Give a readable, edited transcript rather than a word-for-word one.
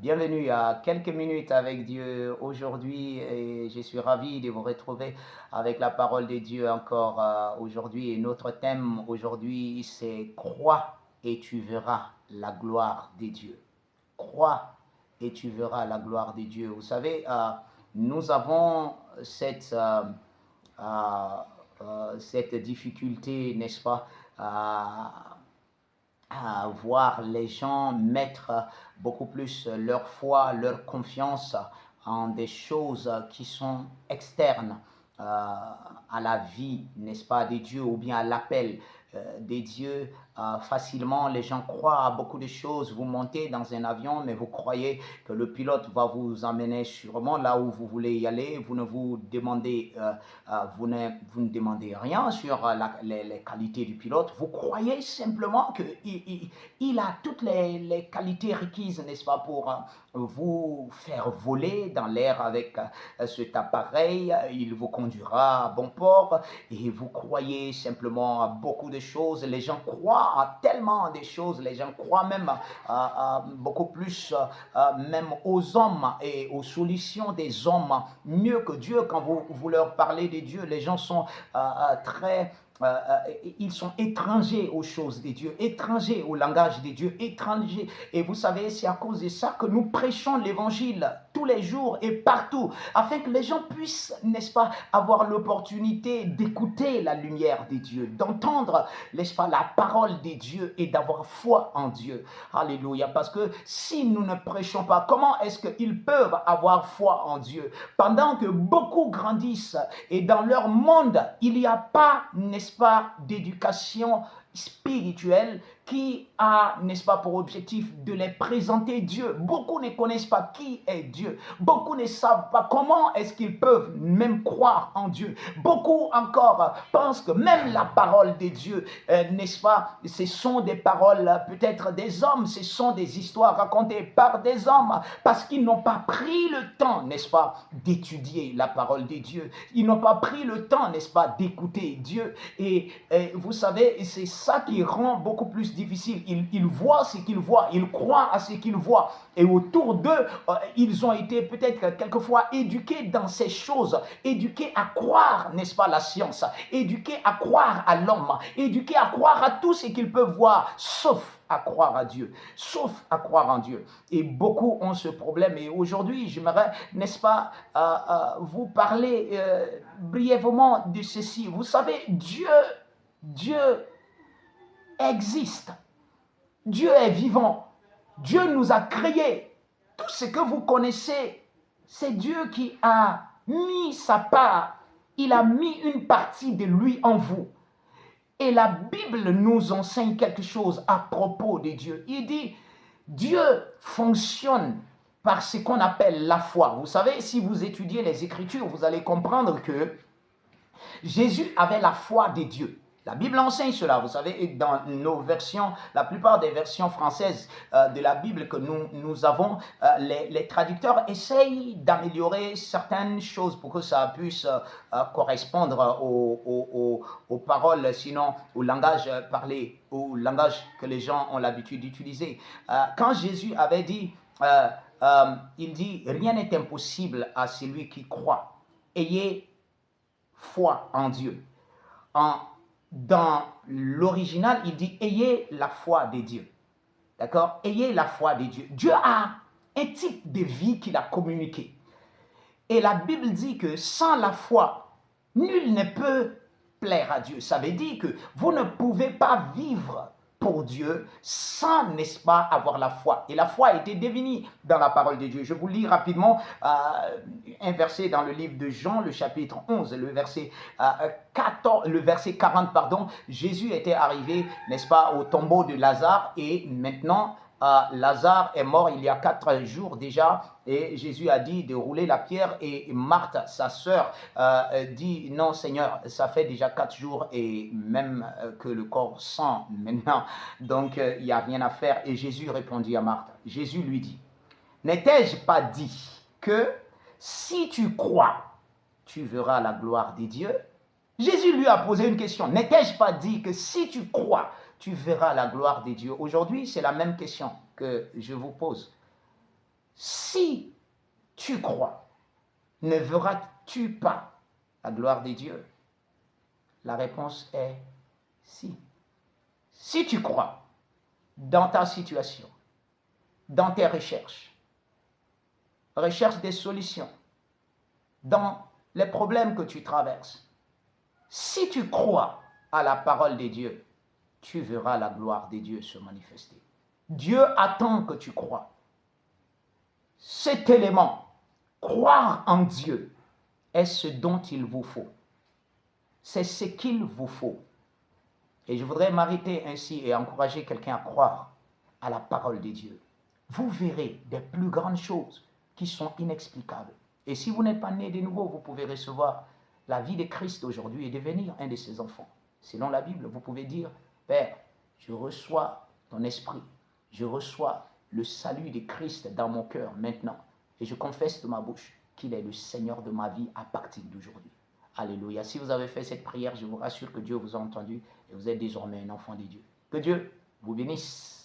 Bienvenue à quelques minutes avec Dieu aujourd'hui et je suis ravi de vous retrouver avec la parole de Dieu encore aujourd'hui. Et notre thème aujourd'hui, c'est crois et tu verras la gloire de Dieu. Crois et tu verras la gloire de Dieu. Vous savez, nous avons cette difficulté, n'est-ce pas, à voir les gens mettre beaucoup plus leur foi, leur confiance en des choses qui sont externes à la vie, n'est-ce pas, des dieux ou bien à l'appel des dieux. Facilement, les gens croient à beaucoup de choses. Vous montez dans un avion, mais vous croyez que le pilote va vous emmener sûrement là où vous voulez y aller. Vous ne vous demandez, vous ne demandez rien sur les qualités du pilote. Vous croyez simplement qu'il a toutes les qualités requises, n'est-ce pas, pour vous faire voler dans l'air avec cet appareil. Il vous conduira à bon port et vous croyez simplement à beaucoup de choses. Les gens croient à tellement de choses. Les gens croient même beaucoup plus même aux hommes et aux solutions des hommes mieux que Dieu. Quand vous leur parlez de Dieu, les gens sont ils sont étrangers aux choses de Dieu, étrangers au langage de Dieu, étrangers. Et vous savez, c'est à cause de ça que nous prêchons l'évangile tous les jours et partout, afin que les gens puissent, n'est-ce pas, avoir l'opportunité d'écouter la lumière de Dieu, d'entendre, n'est-ce pas, la parole de Dieu et d'avoir foi en Dieu. Alléluia. Parce que si nous ne prêchons pas, comment est-ce qu'ils peuvent avoir foi en Dieu? Pendant que beaucoup grandissent et dans leur monde, il n'y a pas, n'est-ce pas, d'éducation spirituelle qui a, n'est-ce pas, pour objectif de les présenter Dieu. Beaucoup ne connaissent pas qui est Dieu. Beaucoup ne savent pas comment est-ce qu'ils peuvent même croire en Dieu. Beaucoup encore pensent que même la parole de Dieu, n'est-ce pas, ce sont des paroles peut-être des hommes, ce sont des histoires racontées par des hommes parce qu'ils n'ont pas pris le temps, n'est-ce pas, d'étudier la parole de Dieu. Ils n'ont pas pris le temps, n'est-ce pas, d'écouter Dieu. Et vous savez, c'est ça qui rend beaucoup plus difficile. Ils voient ce qu'ils voient, ils croient à ce qu'ils voient. Et autour d'eux, ils ont été peut-être quelquefois éduqués dans ces choses, éduqués à croire, n'est-ce pas, la science, éduqués à croire à l'homme, éduqués à croire à tout ce qu'ils peuvent voir, sauf à croire à Dieu, sauf à croire en Dieu. Et beaucoup ont ce problème. Et aujourd'hui, j'aimerais, n'est-ce pas, vous parler brièvement de ceci. Vous savez, Dieu existe. Dieu est vivant. Dieu nous a créés. Tout ce que vous connaissez, c'est Dieu qui a mis sa part. Il a mis une partie de lui en vous. Et la Bible nous enseigne quelque chose à propos de Dieu. Il dit, Dieu fonctionne par ce qu'on appelle la foi. Vous savez, si vous étudiez les Écritures, vous allez comprendre que Jésus avait la foi de Dieu. La Bible enseigne cela, vous savez, dans nos versions, la plupart des versions françaises de la Bible que nous avons, les traducteurs essayent d'améliorer certaines choses pour que ça puisse correspondre aux paroles, sinon au langage parlé, au langage que les gens ont l'habitude d'utiliser. Quand Jésus avait dit, il dit, rien n'est impossible à celui qui croit. Ayez foi en Dieu. Dans l'original, il dit, ayez la foi de Dieu. D'accord? Ayez la foi de Dieu. Dieu a un type de vie qu'il a communiqué. Et la Bible dit que sans la foi, nul ne peut plaire à Dieu. Ça veut dire que vous ne pouvez pas vivre pour Dieu sans, n'est-ce pas, avoir la foi. Et la foi a été définie dans la parole de Dieu. Je vous lis rapidement un verset dans le livre de Jean, le chapitre 11, le verset 40, pardon. Jésus était arrivé, n'est-ce pas, au tombeau de Lazare et maintenant, Lazare est mort il y a 4 jours déjà et Jésus a dit de rouler la pierre et Marthe, sa sœur, dit non Seigneur, ça fait déjà 4 jours et même que le corps sent maintenant, donc il n'y a rien à faire. Et Jésus répondit à Marthe, Jésus lui dit, n'ai-je pas dit que si tu crois, tu verras la gloire de Dieu? Jésus lui a posé une question, n'ai-je pas dit que si tu crois, tu verras la gloire de Dieu? Aujourd'hui, c'est la même question que je vous pose. Si tu crois, ne verras-tu pas la gloire de Dieu? La réponse est si. Si tu crois dans ta situation, dans tes recherches des solutions, dans les problèmes que tu traverses, si tu crois à la parole de Dieu, tu verras la gloire de Dieu se manifester. Dieu attend que tu crois. Cet élément, croire en Dieu, est ce dont il vous faut. C'est ce qu'il vous faut. Et je voudrais m'arrêter ainsi et encourager quelqu'un à croire à la parole de Dieu. Vous verrez des plus grandes choses qui sont inexplicables. Et si vous n'êtes pas né de nouveau, vous pouvez recevoir la vie de Christ aujourd'hui et devenir un de ses enfants. Selon la Bible, vous pouvez dire, Père, je reçois ton esprit, je reçois le salut de Christ dans mon cœur maintenant. Et je confesse de ma bouche qu'il est le Seigneur de ma vie à partir d'aujourd'hui. Alléluia. Si vous avez fait cette prière, je vous rassure que Dieu vous a entendu et vous êtes désormais un enfant de Dieu. Que Dieu vous bénisse.